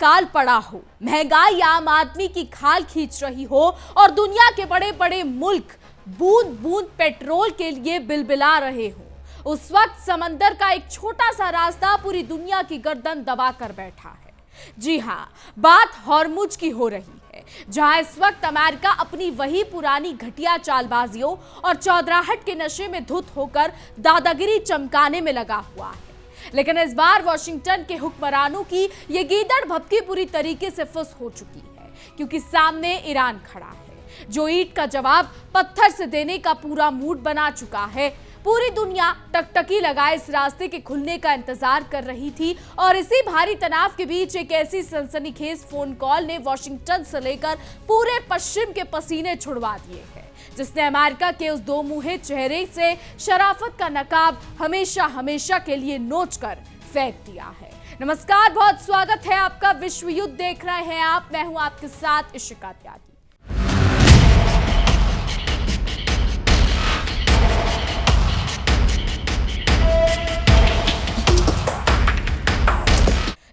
अकाल पड़ा हो, महंगाई आम आदमी की खाल खींच रही हो और दुनिया के बड़े बड़े मुल्क बूंद बूंद पेट्रोल के लिए बिलबिला रहे हो, उस वक्त समंदर का एक छोटा सा रास्ता पूरी दुनिया की गर्दन दबा कर बैठा है। जी हां, बात हॉर्मुज की हो रही है, जहां इस वक्त अमेरिका अपनी वही पुरानी घटिया चालबाजियों और चौधराहट के नशे में धुत होकर दादागिरी चमकाने में लगा हुआ है। लेकिन इस बार वॉशिंगटन के हुक्मरानों की ये गीदड़ भभकी पूरी तरीके से फुस हो चुकी है, क्योंकि सामने ईरान खड़ा है, जो ईंट का जवाब पत्थर से देने का पूरा मूड बना चुका है। पूरी दुनिया टकटकी लगाए इस रास्ते के खुलने का इंतजार कर रही थी और इसी भारी तनाव के बीच एक ऐसी सनसनीखेज फोन कॉल ने वॉशिंगटन से लेकर पूरे पश्चिम के पसीने छुड़वा दिए हैं, जिसने अमेरिका के उस दो मुंहे चेहरे से शराफत का नकाब हमेशा हमेशा के लिए नोच कर फेंक दिया है। नमस्कार, बहुत स्वागत है आपका। विश्व युद्ध देख रहे हैं आप, मैं हूं आपके साथ इशिका त्यागी।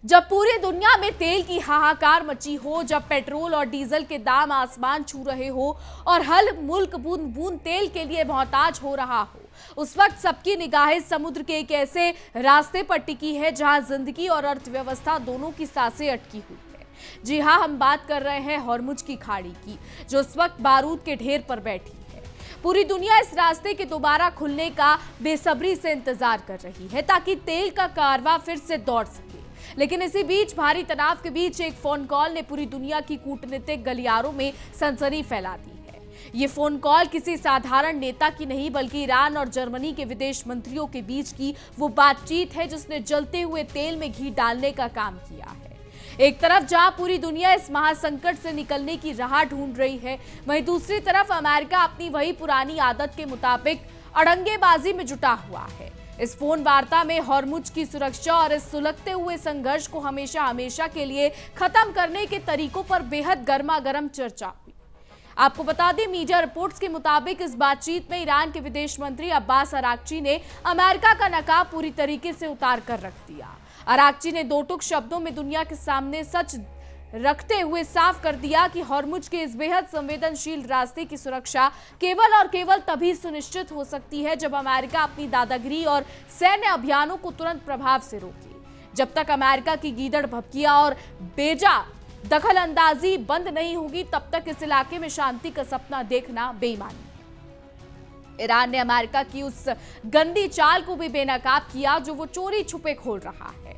जब पूरी दुनिया में तेल की हाहाकार मची हो, जब पेट्रोल और डीजल के दाम आसमान छू रहे हो और हर मुल्क बूंद बूंद तेल के लिए मोहताज हो रहा हो, उस वक्त सबकी निगाहें समुद्र के एक ऐसे रास्ते पर टिकी है जहां जिंदगी और अर्थव्यवस्था दोनों की सांसें अटकी हुई है। जी हां, हम बात कर रहे हैं हॉर्मुज की खाड़ी की, जो इस वक्त बारूद के ढेर पर बैठी है। पूरी दुनिया इस रास्ते के दोबारा खुलने का बेसब्री से इंतजार कर रही है, ताकि तेल का कारवां फिर से दौड़ सके। लेकिन इसी बीच भारी तनाव के बीच एक फोन कॉल ने पूरी दुनिया की कूटनीतिक गलियारों में सनसनी फैला दी है। ये फोन कॉल किसी साधारण नेता की नहीं, बल्कि ईरान और जर्मनी के विदेश मंत्रियों के बीच की वो बातचीत है जिसने जलते हुए तेल में घी डालने का काम किया है। एक तरफ जहां पूरी दुनिया इस महासंकट से निकलने की राह ढूंढ रही है, वहीं दूसरी तरफ अमेरिका अपनी वही पुरानी आदत के मुताबिक अड़ंगेबाजी में जुटा हुआ है। इस फोन वार्ता में हॉर्मुज की सुरक्षा और इस सुलगते हुए संघर्ष को हमेशा हमेशा के लिए खत्म करने के तरीकों पर बेहद गर्मागर्म चर्चा हुई। आपको बता दें, मीडिया रिपोर्ट्स के मुताबिक इस बातचीत में ईरान के विदेश मंत्री अब्बास अराक्ची ने अमेरिका का नकाब पूरी तरीके से उतार कर रख दिया। अराक्ची ने दो टुक शब्दों में दुनिया के सामने सच रखते हुए साफ कर दिया कि हॉर्मुज के इस बेहद संवेदनशील रास्ते की सुरक्षा केवल और केवल तभी सुनिश्चित हो सकती है जब अमेरिका अपनी दादागिरी और सैन्य अभियानों को तुरंत प्रभाव से रोके। जब तक अमेरिका की गीदड़ भभकियां और बेजा दखल अंदाजी बंद नहीं होगी, तब तक इस इलाके में शांति का सपना देखना बेईमानी। ईरान ने अमेरिका की उस गंदी चाल को भी बेनकाब किया जो वो चोरी छुपे खोल रहा है।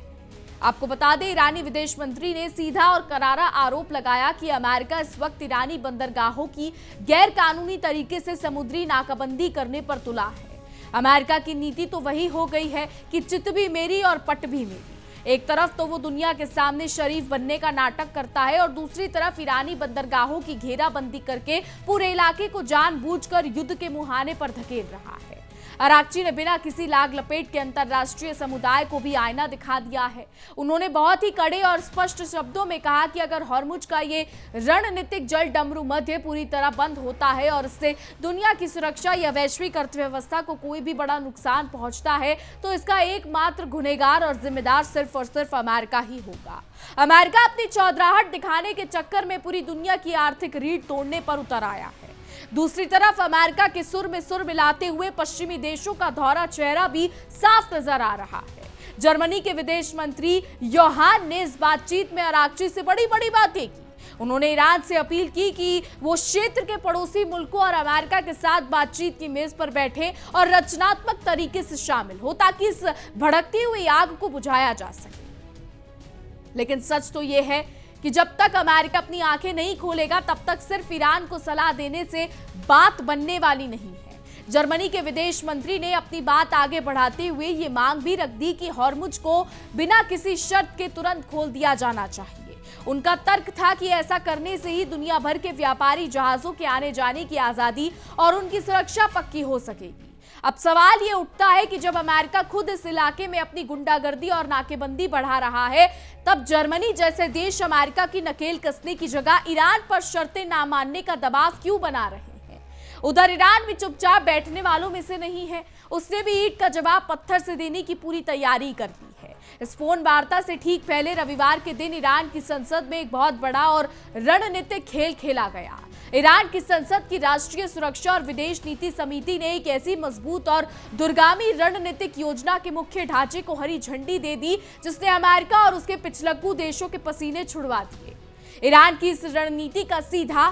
आपको बता दें, ईरानी विदेश मंत्री ने सीधा और करारा आरोप लगाया कि अमेरिका इस वक्त ईरानी बंदरगाहों की गैर कानूनी तरीके से समुद्री नाकाबंदी करने पर तुला है। अमेरिका की नीति तो वही हो गई है कि चित भी मेरी और पट भी मेरी। एक तरफ तो वो दुनिया के सामने शरीफ बनने का नाटक करता है और दूसरी तरफ ईरानी बंदरगाहों की घेराबंदी करके पूरे इलाके को जानबूझकर युद्ध के मुहाने पर धकेल रहा है। अराक्ची ने बिना किसी लाग लपेट के अंतर्राष्ट्रीय समुदाय को भी आईना दिखा दिया है। उन्होंने बहुत ही कड़े और स्पष्ट शब्दों में कहा कि अगर हॉर्मुज का ये रणनीतिक जल डमरू मध्य पूरी तरह बंद होता है और इससे दुनिया की सुरक्षा या वैश्विक अर्थव्यवस्था को कोई भी बड़ा नुकसान पहुंचता है, तो इसका एकमात्र गुनहगार और जिम्मेदार सिर्फ और सिर्फ अमेरिका ही होगा। अमेरिका अपनी चौधराहट दिखाने के चक्कर में पूरी दुनिया की आर्थिक रीढ़ तोड़ने पर उतर आया है। दूसरी तरफ अमेरिका के सुर में सुर मिलाते हुए पश्चिमी देशों का धौरा चेहरा भी साफ नजर आ रहा है। जर्मनी के विदेश मंत्री योहान ने इस बातचीत में अराक्ची से बड़ी बड़ी बातें की। उन्होंने ईरान से अपील की कि वो क्षेत्र के पड़ोसी मुल्कों और अमेरिका के साथ बातचीत की मेज पर बैठे और रचनात्मक तरीके से शामिल हो, ताकि इस भड़कती हुई आग को बुझाया जा सके। लेकिन सच तो यह है कि जब तक अमेरिका अपनी आंखें नहीं खोलेगा, तब तक सिर्फ ईरान को सलाह देने से बात बनने वाली नहीं है। जर्मनी के विदेश मंत्री ने अपनी बात आगे बढ़ाते हुए ये मांग भी रख दी कि हॉर्मुज को बिना किसी शर्त के तुरंत खोल दिया जाना चाहिए। उनका तर्क था कि ऐसा करने से ही दुनिया भर के व्यापारी जहाजों के आने जाने की आजादी और उनकी सुरक्षा पक्की हो सकेगी। अब सवाल ये उठता है कि जब अमेरिका खुद इस इलाके में अपनी गुंडागर्दी और नाकेबंदी बढ़ा रहा है, तब जर्मनी जैसे देश अमेरिका की नकेल कसने की जगह ईरान पर शर्तें ना मानने का दबाव क्यों बना रहे हैं? उधर ईरान भी चुपचाप बैठने वालों में से नहीं है। उसने भी ईंट का जवाब पत्थर से देने की पूरी तैयारी कर ली है। इस फोन वार्ता से ठीक पहले रविवार के दिन ईरान की संसद में एक बहुत बड़ा और रणनीतिक खेल खेला गया। ईरान की संसद की राष्ट्रीय सुरक्षा और विदेश नीति समिति ने एक ऐसी मजबूत और दूरगामी रणनीतिक योजना के मुख्य ढांचे को हरी झंडी दे दी जिसने अमेरिका और उसके पिछलग्गू देशों के पसीने छुड़वा दिए। ईरान की इस रणनीति का सीधा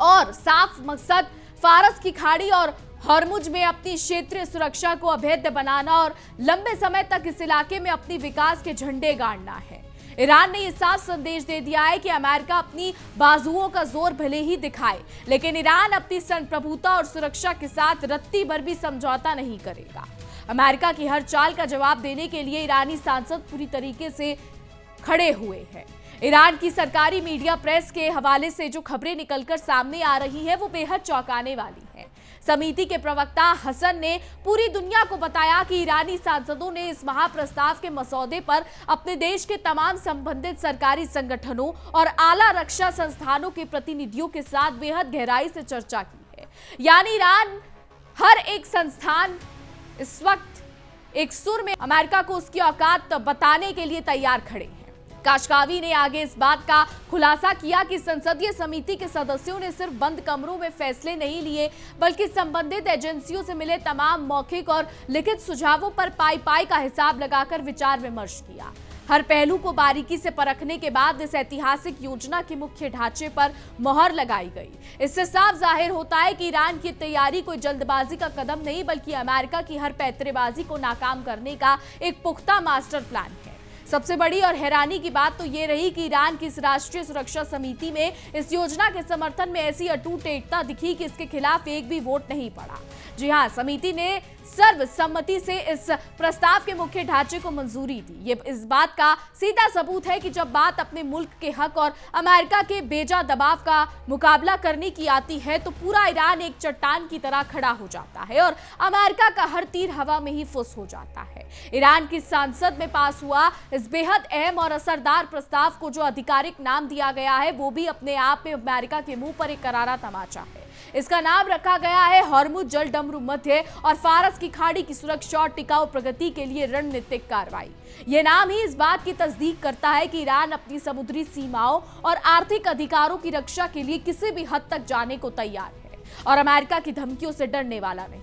और साफ मकसद फारस की खाड़ी और हॉर्मुज में अपनी क्षेत्रीय सुरक्षा को अभेद्य बनाना और लंबे समय तक इस इलाके में अपनी विकास के झंडे गाड़ना है। ईरान ने यह साफ संदेश दे दिया है कि अमेरिका अपनी बाजुओं का जोर भले ही दिखाए, लेकिन ईरान अपनी संप्रभुता और सुरक्षा के साथ रत्ती भर भी समझौता नहीं करेगा। अमेरिका की हर चाल का जवाब देने के लिए ईरानी सांसद पूरी तरीके से खड़े हुए हैं। ईरान की सरकारी मीडिया प्रेस के हवाले से जो खबरें निकलकर सामने आ रही है वो बेहद चौंकाने वाली है। समिति के प्रवक्ता हसन ने पूरी दुनिया को बताया कि ईरानी सांसदों ने इस महाप्रस्ताव के मसौदे पर अपने देश के तमाम संबंधित सरकारी संगठनों और आला रक्षा संस्थानों के प्रतिनिधियों के साथ बेहद गहराई से चर्चा की है। यानी ईरान हर एक संस्थान इस वक्त एक सुर में अमेरिका को उसकी औकात बताने के लिए तैयार खड़े हैं। काशकावी ने आगे इस बात का खुलासा किया कि संसदीय समिति के सदस्यों ने सिर्फ बंद कमरों में फैसले नहीं लिए, बल्कि संबंधित एजेंसियों से मिले तमाम मौखिक और लिखित सुझावों पर पाई का हिसाब लगाकर विचार विमर्श किया। हर पहलू को बारीकी से परखने के बाद इस ऐतिहासिक योजना के मुख्य ढांचे पर मोहर लगाई गई। इससे साफ जाहिर होता है कि ईरान की तैयारी कोई जल्दबाजी का कदम नहीं, बल्कि अमेरिका की हर पैंतरेबाजी को नाकाम करने का एक पुख्ता मास्टर प्लान है। सबसे बड़ी और हैरानी की बात तो ये रही कि ईरान की इस राष्ट्रीय सुरक्षा समिति में इस योजना के समर्थन में ऐसी अटूट एकता दिखी कि इसके खिलाफ एक भी वोट नहीं पड़ा। जी हां, समिति ने सर्वसम्मति से इस प्रस्ताव के मुख्य ढांचे को मंजूरी दी। ये इस बात का सीधा सबूत है कि जब बात अपने मुल्क के हक और अमेरिका के बेजा दबाव का मुकाबला करने की आती है तो पूरा ईरान एक चट्टान की तरह खड़ा हो जाता है और अमेरिका का हर तीर हवा में ही फुस हो जाता है। ईरान की संसद में पास हुआ इस बेहद अहम और असरदार प्रस्ताव को जो आधिकारिक नाम दिया गया है वो भी अपने आप में अमेरिका के मुंह पर एक करारा तमाचा है। इसका नाम रखा गया है हॉर्मुज जल डमरू मध्य और फारस की खाड़ी की सुरक्षा और टिकाऊ प्रगति के लिए रणनीतिक कार्रवाई। यह नाम ही इस बात की तस्दीक करता है कि ईरान अपनी समुद्री सीमाओं और आर्थिक अधिकारों की रक्षा के लिए किसी भी हद तक जाने को तैयार है और अमेरिका की धमकियों से डरने वाला नहीं।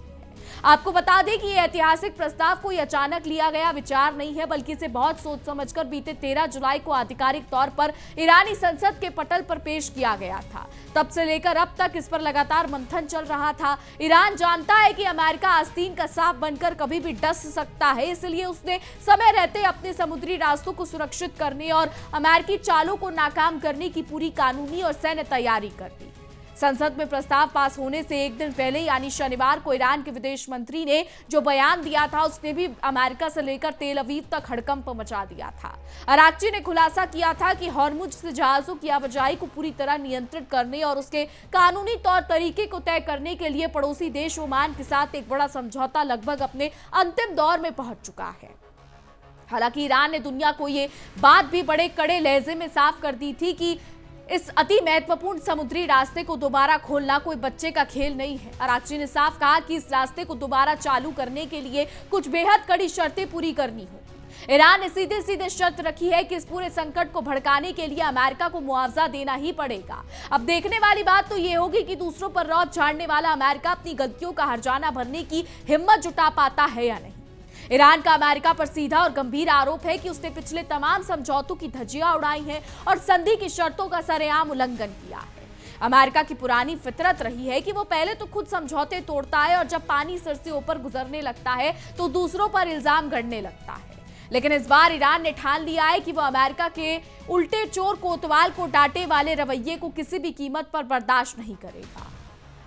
आपको बता दें कि यह ऐतिहासिक प्रस्ताव कोई अचानक लिया गया विचार नहीं है, बल्कि इसे बहुत सोच समझकर बीते 13 जुलाई को आधिकारिक तौर पर ईरानी संसद के पटल पर पेश किया गया था। तब से लेकर अब तक इस पर लगातार मंथन चल रहा था। ईरान जानता है कि अमेरिका आस्तीन का सांप बनकर कभी भी डस सकता है, इसलिए उसने समय रहते अपने समुद्री रास्तों को सुरक्षित करने और अमेरिकी चालों को नाकाम करने की पूरी कानूनी और सैन्य तैयारी कर दी। संसद में प्रस्ताव पास होने से एक दिन पहले यानी शनिवार को ईरान के विदेश मंत्री ने जो बयान दिया था उसने भी अमेरिका से लेकर तेल अवीव तक हड़कंप मचा दिया था। अराक्ची ने खुलासा किया था कि हॉर्मुज से जहाजों की आवाजाही को पूरी तरह नियंत्रित करने और उसके कानूनी तौर तरीके को तय करने के लिए पड़ोसी देश ओमान के साथ एक बड़ा समझौता लगभग अपने अंतिम दौर में पहुंच चुका है। हालांकि ईरान ने दुनिया को ये बात भी बड़े कड़े लहजे में साफ कर दी थी कि इस अति महत्वपूर्ण समुद्री रास्ते को दोबारा खोलना कोई बच्चे का खेल नहीं है। अराक्ची ने साफ कहा कि इस रास्ते को दोबारा चालू करने के लिए कुछ बेहद कड़ी शर्तें पूरी करनी होगी। ईरान ने सीधे सीधे शर्त रखी है कि इस पूरे संकट को भड़काने के लिए अमेरिका को मुआवजा देना ही पड़ेगा। अब देखने वाली बात तो ये होगी कि दूसरों पर रौब झाड़ने वाला अमेरिका अपनी गलतियों का हर्जाना भरने की हिम्मत जुटा पाता है या नहीं। ईरान का अमेरिका पर सीधा और गंभीर आरोप है कि उसने पिछले तमाम समझौतों की धज्जियां उड़ाई हैं और संधि की शर्तों का सरेआम उल्लंघन किया है। अमेरिका की पुरानी फितरत रही है कि वो पहले तो खुद समझौते तोड़ता है और जब पानी सिर से ऊपर गुजरने लगता है तो दूसरों पर इल्जाम गढ़ने लगता है। लेकिन इस बार ईरान ने ठान लिया है कि वो अमेरिका के उल्टे चोर कोतवाल को डांटे वाले रवैये को किसी भी कीमत पर बर्दाश्त नहीं करेगा।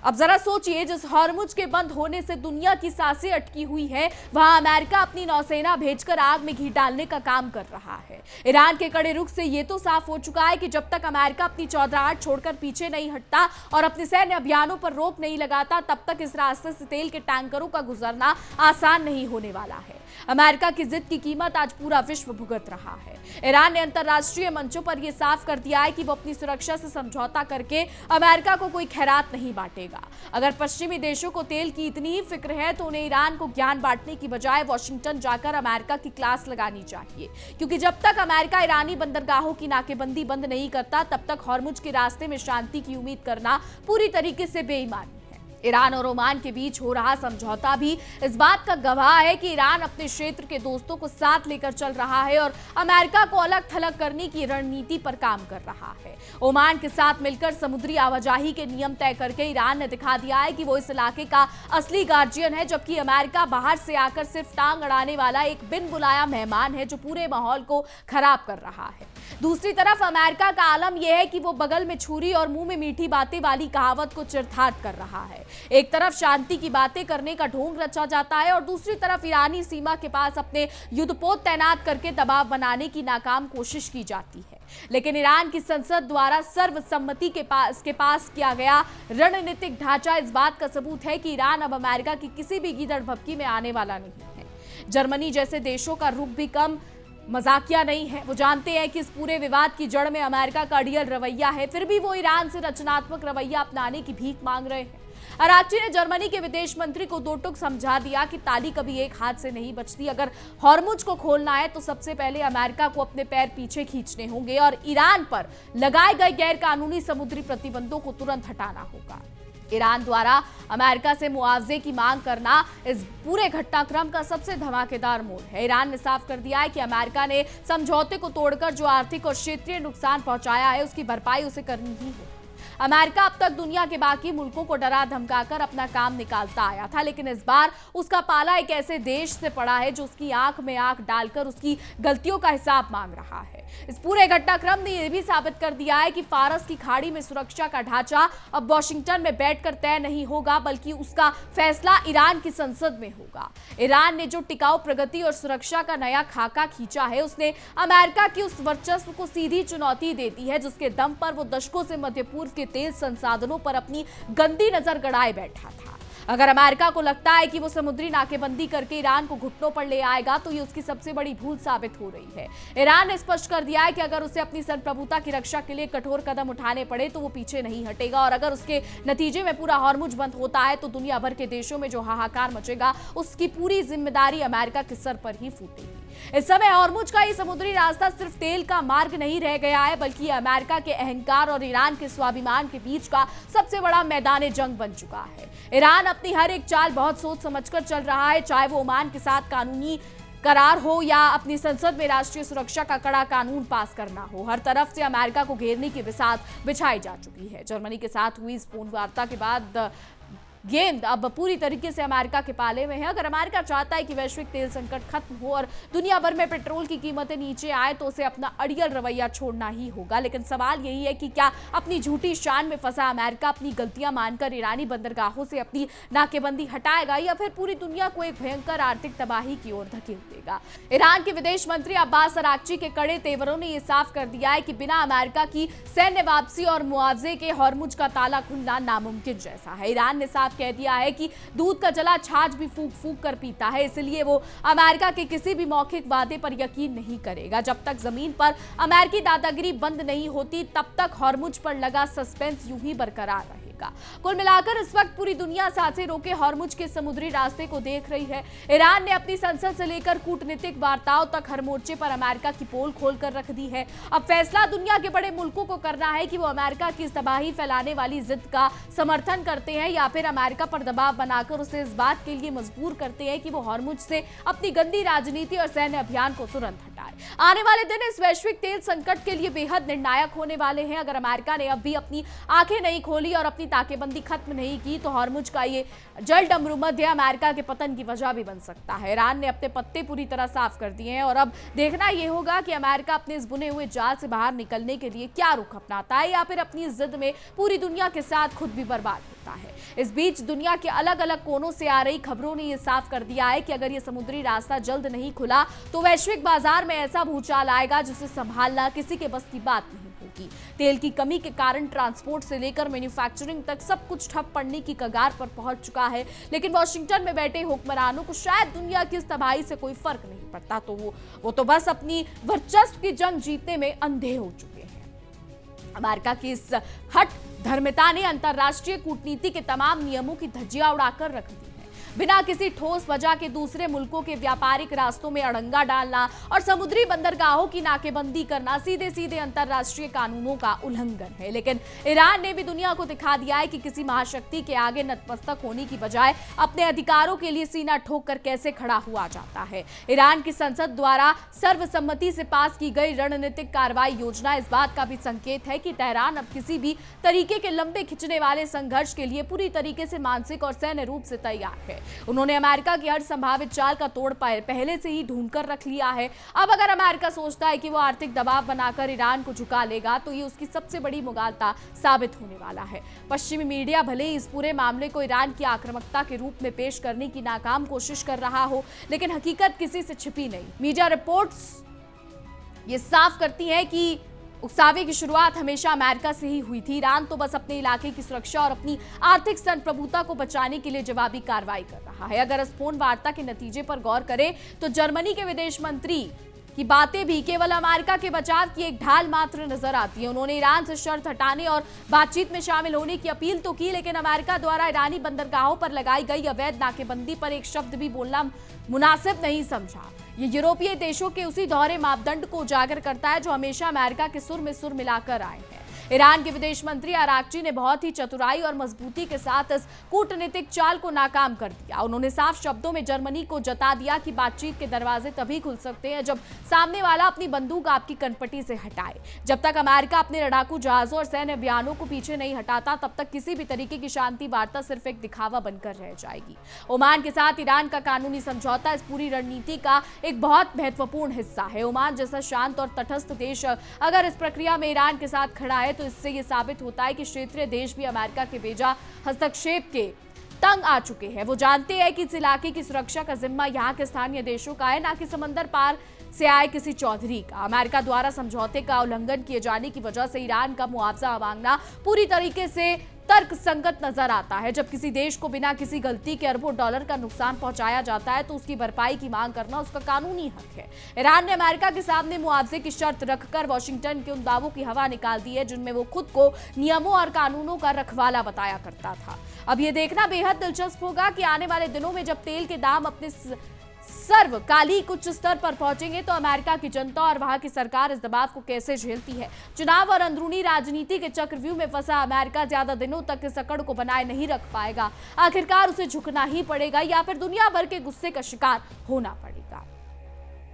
अब जरा सोचिए, जिस हॉर्मुज के बंद होने से दुनिया की सांसें अटकी हुई है वहां अमेरिका अपनी नौसेना भेजकर आग में घी डालने का काम कर रहा है। ईरान के कड़े रुख से ये तो साफ हो चुका है कि जब तक अमेरिका अपनी चौधराहट छोड़कर पीछे नहीं हटता और अपने सैन्य अभियानों पर रोक नहीं लगाता तब तक इस रास्ते से तेल के टैंकरों का गुजरना आसान नहीं होने वाला है। अमेरिका की जिद की कीमत आज पूरा विश्व भुगत रहा है। ईरान ने अंतर्राष्ट्रीय मंचों पर यह साफ कर दिया है कि वो अपनी सुरक्षा से समझौता करके अमेरिका को कोई खैरात नहीं बांटेगा। बनेगा। अगर पश्चिमी देशों को तेल की इतनी ही फिक्र है तो उन्हें ईरान को ज्ञान बांटने की बजाय वॉशिंगटन जाकर अमेरिका की क्लास लगानी चाहिए, क्योंकि जब तक अमेरिका ईरानी बंदरगाहों की नाकेबंदी बंद नहीं करता तब तक हॉर्मुज के रास्ते में शांति की उम्मीद करना पूरी तरीके से बेईमानी है। ईरान और ओमान के बीच हो रहा समझौता भी इस बात का गवाह है कि ईरान अपने क्षेत्र के दोस्तों को साथ लेकर चल रहा है और अमेरिका को अलग थलग करने की रणनीति पर काम कर रहा है। ओमान के साथ मिलकर समुद्री आवाजाही के नियम तय करके ईरान ने दिखा दिया है कि वो इस इलाके का असली गार्जियन है, जबकि अमेरिका बाहर से आकर सिर्फ टांग अड़ाने वाला एक बिन बुलाया मेहमान है जो पूरे माहौल को खराब कर रहा है। दूसरी तरफ अमेरिका का आलम यह है कि वो बगल में छुरी और मुंह में मीठी बातें वाली कहावत को चिरथाट कर रहा है। एक तरफ शांति की बातें करने का ढोंग रचा जाता है और दूसरी तरफ ईरानी सीमा के पास अपने युद्धपोत तैनात करके दबाव बनाने की नाकाम कोशिश की जाती है। लेकिन ईरान की संसद द्वारा सर्वसम्मति के पास किया गया रणनीतिक ढांचा इस बात का सबूत है कि ईरान अब अमेरिका की किसी भी गीदड़ भभकी में आने वाला नहीं है। जर्मनी जैसे देशों का रुख भी कम मजाकिया नहीं है। वो जानते हैं कि इस पूरे विवाद की जड़ में अमेरिका का अड़ियल रवैया है, फिर भी वो ईरान से रचनात्मक रवैया अपनाने की भीख मांग रहे हैं। अराची ने जर्मनी के विदेश मंत्री को दो टूक समझा दिया कि ताली कभी एक हाथ से नहीं बचती। अगर हॉर्मुज को खोलना है तो सबसे पहले अमेरिका को अपने पैर पीछे खींचने होंगे और ईरान पर लगाए गए गैर कानूनी समुद्री प्रतिबंधों को तुरंत हटाना होगा। ईरान द्वारा अमेरिका से मुआवजे की मांग करना इस पूरे घटनाक्रम का सबसे धमाकेदार मोड़ है। ईरान ने साफ कर दिया है कि अमेरिका ने समझौते को तोड़कर जो आर्थिक और क्षेत्रीय नुकसान पहुंचाया है उसकी भरपाई उसे करनी ही होगी। अमेरिका अब तक दुनिया के बाकी मुल्कों को डरा धमकाकर अपना काम निकालता आया था, लेकिन इस बार उसका पाला एक ऐसे देश से पड़ा है जो उसकी आंख में आंख डालकर उसकी गलतियों का हिसाब मांग रहा है। इस पूरे घटनाक्रम ने यह भी साबित कर दिया है कि फारस की खाड़ी में सुरक्षा का ढांचा अब वॉशिंगटन में बैठकर तय नहीं होगा, बल्कि उसका फैसला ईरान की संसद में होगा। ईरान ने जो टिकाऊ प्रगति और सुरक्षा का नया खाका खींचा है उसने अमेरिका की उस वर्चस्व को सीधी चुनौती दे दी है जिसके दम पर वो दशकों से मध्य पूर्व के तेज संसाधनों पर अपनी गंदी नजर गड़ाए बैठा था। अगर अमेरिका को लगता है कि वो समुद्री नाकेबंदी करके ईरान को घुटनों पर ले आएगा तो ये उसकी सबसे बड़ी भूल साबित हो रही है। ईरान ने स्पष्ट कर दिया है कि अगर उसे अपनी संप्रभुता की रक्षा के लिए कठोर कदम उठाने पड़े तो वो पीछे नहीं हटेगा और अगर उसके नतीजे में पूरा हॉर्मुज बंद होता है तो दुनिया भर के देशों में जो हाहाकार मचेगा उसकी पूरी जिम्मेदारी अमेरिका के सर पर ही फूटेगी। इस समय हॉर्मुज का ये समुद्री रास्ता सिर्फ तेल का मार्ग नहीं रह गया है, बल्कि अमेरिका के अहंकार और ईरान के स्वाभिमान के बीच का सबसे बड़ा मैदान जंग बन चुका है। ईरान अपनी हर एक चाल बहुत सोच समझकर चल रहा है, चाहे वो ओमान के साथ कानूनी करार हो या अपनी संसद में राष्ट्रीय सुरक्षा का कड़ा कानून पास करना हो। हर तरफ से अमेरिका को घेरने की बिसात बिछाई जा चुकी है। जर्मनी के साथ हुई इस फोन वार्ता के बाद गेंद अब पूरी तरीके से अमेरिका के पाले में है। अगर अमेरिका चाहता है कि वैश्विक तेल संकट खत्म हो और दुनिया भर में पेट्रोल की कीमतें नीचे आए तो उसे अपना अड़ियल रवैया छोड़ना ही होगा। लेकिन सवाल यही है कि क्या अपनी झूठी शान में फंसा अमेरिका अपनी गलतियां मानकर ईरानी बंदरगाहों से अपनी नाकेबंदी हटाएगा या फिर पूरी दुनिया को एक भयंकर आर्थिक तबाही की ओर धकेल देगा। ईरान के विदेश मंत्री अब्बास अराक्ची के कड़े तेवरों ने यह साफ कर दिया है कि बिना अमेरिका की सैन्य वापसी और मुआवजे के हॉर्मुज का ताला खुलना नामुमकिन जैसा है। ईरान ने कह दिया है कि दूध का जला छाछ भी फूंक फूंक कर पीता है, इसलिए वो अमेरिका के किसी भी मौखिक वादे पर यकीन नहीं करेगा। जब तक जमीन पर अमेरिकी दादागिरी बंद नहीं होती तब तक हॉर्मुज पर लगा सस्पेंस यूं ही बरकरार रहेगा। कुल मिलाकर इस वक्त पूरी दुनिया सांसें रोके हॉर्मुज के समुद्री रास्ते को देख रही है। ईरान ने अपनी संसद से लेकर कूटनीतिक वार्ताओं तक हर मोर्चे पर अमेरिका की पोल खोलकर रख दी है। अब फैसला दुनिया के बड़े मुल्कों को करना है कि वो अमेरिका की इस तबाही फैलाने वाली जिद का समर्थन करते हैं या फिर अमेरिका पर दबाव बनाकर उसे इस बात के लिए मजबूर करते हैं कि वो हॉर्मुज से अपनी गंदी राजनीति और सैन्य अभियान को तुरंत हटाए। आने वाले दिन इस वैश्विक तेल संकट के लिए बेहद निर्णायक होने वाले हैं। अगर अमेरिका ने अब भी अपनी आंखें नहीं खोली और अपनी ताकेबंदी खत्म नहीं की तो हॉर्मुज का ये जल डमरू मध्य अमेरिका के पतन की वजह भी बन सकता है। ईरान ने अपने पत्ते पूरी तरह साफ कर दिए हैं और अब देखना यह होगा कि अमेरिका अपने इस बुने हुए जाल से बाहर निकलने के लिए क्या रुख अपनाता है या फिर अपनी जिद में पूरी दुनिया के साथ खुद भी बर्बाद होता है। इस बीच दुनिया के अलग अलग कोनों से आ रही खबरों ने यह साफ कर दिया है कि अगर यह समुद्री रास्ता जल्द नहीं खुला तो वैश्विक बाजार में ऐसा भूचाल आएगा जिसे संभालना किसी के बस की बात नहीं होगी। तेल की कमी के कारण ट्रांसपोर्ट से लेकर मैन्युफैक्चरिंग तक सब कुछ ठप पड़ने की कगार पर पहुंच चुका है, लेकिन वॉशिंगटन में बैठे हुक्मरानों को शायद दुनिया की इस तबाही से कोई फर्क नहीं पड़ता, तो वो तो बस अपनी वर्चस्व की जंग जीतने में अंधे हो चुके हैं। अमेरिका की इस हट धर्मिता ने अंतर्राष्ट्रीय कूटनीति के तमाम नियमों की धज्जियां उड़ाकर रख दी है। बिना किसी ठोस वजह के दूसरे मुल्कों के व्यापारिक रास्तों में अड़ंगा डालना और समुद्री बंदरगाहों की नाकेबंदी करना सीधे सीधे अंतर्राष्ट्रीय कानूनों का उल्लंघन है। लेकिन ईरान ने भी दुनिया को दिखा दिया है कि किसी महाशक्ति के आगे नतमस्तक होने की बजाय अपने अधिकारों के लिए सीना ठोक कर कैसे खड़ा हुआ जाता है। ईरान की संसद द्वारा सर्वसम्मति से पास की गई रणनीतिक कार्रवाई योजना इस बात का भी संकेत है कि तेहरान अब किसी भी तरीके के लंबे खिंचने वाले संघर्ष के लिए पूरी तरीके से मानसिक और सैन्य रूप से तैयार है। उन्होंने अमेरिका की हर संभावित चाल का तोड़ पहले से ही ढूंढ कर रख लिया है। अब अगर अमेरिका सोचता है कि वो आर्थिक दबाव बनाकर ईरान को झुका लेगा तो ये उसकी सबसे बड़ी मुगालता साबित होने वाला है। पश्चिमी मीडिया भले ही इस पूरे मामले को ईरान की आक्रामकता के रूप में पेश करने की नाकाम कोशिश कर रहा हो, लेकिन हकीकत किसी से छिपी नहीं। मीडिया रिपोर्ट्स ये साफ करती है कि उकसावे की शुरुआत हमेशा अमेरिका से ही हुई थी। ईरान तो बस अपने इलाके की सुरक्षा और अपनी आर्थिक संप्रभुता को बचाने के लिए जवाबी कार्रवाई कर रहा है। अगर इस फोन वार्ता के नतीजे पर गौर करें तो जर्मनी के विदेश मंत्री की बातें भी केवल अमेरिका के बचाव की एक ढाल मात्र नजर आती है। उन्होंने ईरान से शर्त हटाने और बातचीत में शामिल होने की अपील तो की, लेकिन अमेरिका द्वारा ईरानी बंदरगाहों पर लगाई गई अवैध नाकेबंदी पर एक शब्द भी बोलना मुनासिब नहीं समझा। ये यूरोपीय देशों के उसी दोहरे मापदंड को उजागर करता है जो हमेशा अमेरिका के सुर में सुर मिलाकर आए हैं। ईरान के विदेश मंत्री आरागची ने बहुत ही चतुराई और मजबूती के साथ इस कूटनीतिक चाल को नाकाम कर दिया। उन्होंने साफ शब्दों में जर्मनी को जता दिया कि बातचीत के दरवाजे तभी खुल सकते हैं जब सामने वाला अपनी बंदूक आपकी कनपटी से हटाए। जब तक अमेरिका अपने लड़ाकू जहाजों और सैन्य अभियानों को पीछे नहीं हटाता, तब तक किसी भी तरीके की शांति वार्ता सिर्फ एक दिखावा बनकर रह जाएगी। ओमान के साथ ईरान का कानूनी समझौता इस पूरी रणनीति का एक बहुत महत्वपूर्ण हिस्सा है। ओमान जैसा शांत और तटस्थ देश अगर इस प्रक्रिया में ईरान के साथ खड़ा है तो इससे यह साबित होता है कि क्षेत्रीय देश भी अमेरिका के बेजा हस्तक्षेप के तंग आ चुके हैं। वो जानते हैं कि इस इलाके की सुरक्षा का जिम्मा यहाँ के स्थानीय देशों का है, ना कि समंदर पार से आए किसी चौधरी का। अमेरिका द्वारा समझौते का उल्लंघन किए जाने की वजह से ईरान का मुआवजा मांगना पूरी तरीके से तर्क संगत नजर आता है। जब किसी देश को बिना किसी गलती के अरबों डॉलर का नुकसान पहुंचाया जाता है तो उसकी भरपाई की मांग करना उसका कानूनी हक है। ईरान ने अमेरिका के सामने मुआवजे की शर्त रखकर वॉशिंगटन के उन दावों की हवा निकाल दी है जिनमें वो खुद को नियमों और कानूनों का रखवाला बताया करता था। अब ये देखना बेहद दिलचस्प होगा कि आने वाले दिनों में जब तेल के दाम अपने सर्वकालिक उच्च स्तर पर पहुंचेंगे तो अमेरिका की जनता और वहां की सरकार इस दबाव को कैसे झेलती है। चुनाव और अंदरूनी राजनीति के चक्रव्यूह में फंसा अमेरिका ज्यादा दिनों तक इस अकड़ को बनाए नहीं रख पाएगा। आखिरकार उसे झुकना ही पड़ेगा या फिर दुनिया भर के गुस्से का शिकार होना पड़ेगा।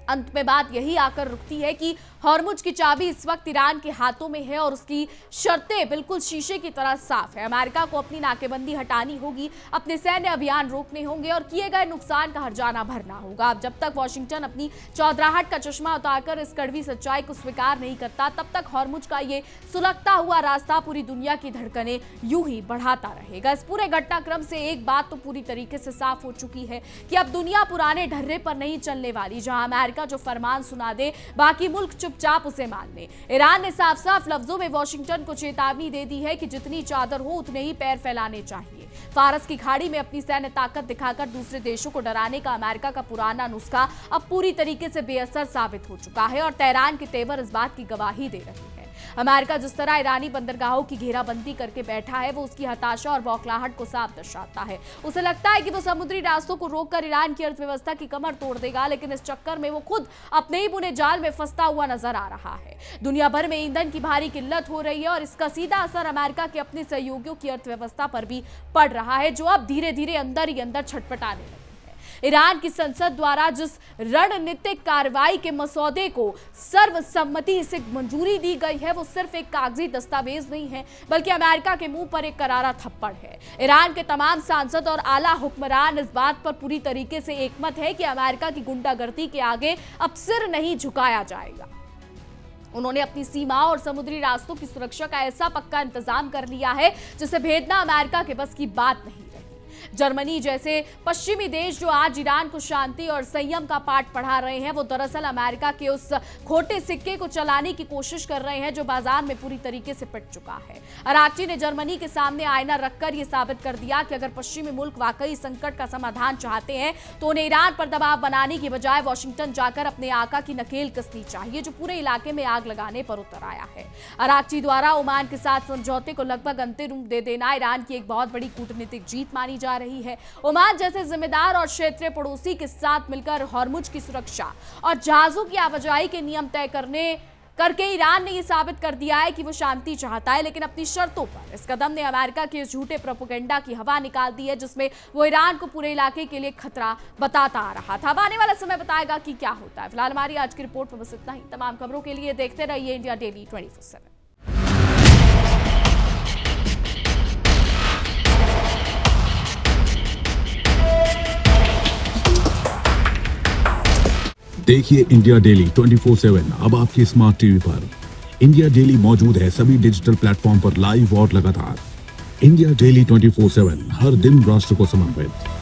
अंत में बात यही आकर रुकती है कि हॉर्मुज की चाबी इस वक्त ईरान के हाथों में है और उसकी शर्तें बिल्कुल शीशे की तरह साफ है। अमेरिका को अपनी नाकेबंदी हटानी होगी, अपने सैन्य अभियान रोकने होंगे और किए गए नुकसान का हर्जाना भरना होगा। अब जब तक वॉशिंगटन अपनी चौधराहट का चश्मा उतारकर इस कड़वी सच्चाई को स्वीकार नहीं करता, तब तक हॉर्मुज का ये सुलगता हुआ रास्ता पूरी दुनिया की धड़कनें यूं ही बढ़ाता रहेगा। इस पूरे घटनाक्रम से एक बात तो पूरी तरीके से साफ हो चुकी है कि अब दुनिया पुराने ढर्रे पर नहीं चलने वाली, जहां अमेरिका जो फरमान सुना दे बाकी मुल्क चुपचाप उसे मान ले। ईरान ने साफ साफ लफ्जों में वॉशिंगटन को चेतावनी दे दी है कि जितनी चादर हो उतने ही पैर फैलाने चाहिए। फारस की खाड़ी में अपनी सैन्य ताकत दिखाकर दूसरे देशों को डराने का अमेरिका का पुराना नुस्खा अब पूरी तरीके से बेअसर साबित हो चुका है और तेहरान के तेवर इस बात की गवाही दे रहे हैं। अमेरिका जिस तरह ईरानी बंदरगाहों की घेराबंदी करके बैठा है वो उसकी हताशा और बौखलाहट को साफ दर्शाता है। उसे लगता है कि वो समुद्री रास्तों को रोककर ईरान की अर्थव्यवस्था की कमर तोड़ देगा, लेकिन इस चक्कर में वो खुद अपने ही बुने जाल में फंसता हुआ नजर आ रहा है। दुनिया भर में ईंधन की भारी किल्लत हो रही है और इसका सीधा असर अमेरिका के अपने सहयोगियों की अर्थव्यवस्था पर भी पड़ रहा है, जो अब धीरे धीरे अंदर ही अंदर छटपटाने लगे। ईरान की संसद द्वारा जिस रणनीतिक कार्रवाई के मसौदे को सर्वसम्मति से मंजूरी दी गई है वो सिर्फ एक कागजी दस्तावेज नहीं है, बल्कि अमेरिका के मुंह पर एक करारा थप्पड़ है। ईरान के तमाम सांसद और आला हुक्मरान इस बात पर पूरी तरीके से एकमत है कि अमेरिका की गुंडागर्दी के आगे अब सिर नहीं झुकाया जाएगा। उन्होंने अपनी सीमाओं और समुद्री रास्तों की सुरक्षा का ऐसा पक्का इंतजाम कर लिया है जिसे भेदना अमेरिका के बस की बात नहीं। जर्मनी जैसे पश्चिमी देश जो आज ईरान को शांति और संयम का पाठ पढ़ा रहे हैं, वो दरअसल अमेरिका के उस खोटे सिक्के को चलाने की कोशिश कर रहे हैं जो बाजार में पूरी तरीके से पिट चुका है। अरागची ने जर्मनी के सामने आईना रखकर यह साबित कर दिया कि अगर पश्चिमी मुल्क वाकई संकट का समाधान चाहते हैं तो उन्हें ईरान पर दबाव बनाने की बजाय वॉशिंगटन जाकर अपने आका की नकेल कसनी चाहिए, जो पूरे इलाके में आग लगाने पर उतर आया है। अरागची द्वारा ओमान के साथ समझौते को लगभग अंतिम रूप दे देना ईरान की एक बहुत बड़ी कूटनीतिक जीत मानी जा रही है। ओमान जैसे जिम्मेदार और क्षेत्रीय पड़ोसी के साथ मिलकर हॉर्मुज की सुरक्षा और जहाजों की आवाजाही के नियम तय करके ईरान ने यह साबित कर दिया है कि वो शांति चाहता है, लेकिन अपनी शर्तों पर। इस कदम ने अमेरिका के झूठे प्रोपेगेंडा की हवा निकाल दी है जिसमें वो ईरान को पूरे इलाके के लिए खतरा बताता आ रहा था। अब आने वाला समय बताएगा कि क्या होता है। फिलहाल हमारी आज की रिपोर्ट में बस इतना ही। तमाम खबरों के लिए देखते रहिए इंडिया डेली 24/7। देखिए इंडिया डेली 24/7 अब आपकी स्मार्ट टीवी पर। इंडिया डेली मौजूद है सभी डिजिटल प्लेटफॉर्म पर लाइव और लगातार। इंडिया डेली 24/7 हर दिन राष्ट्र को समर्पित।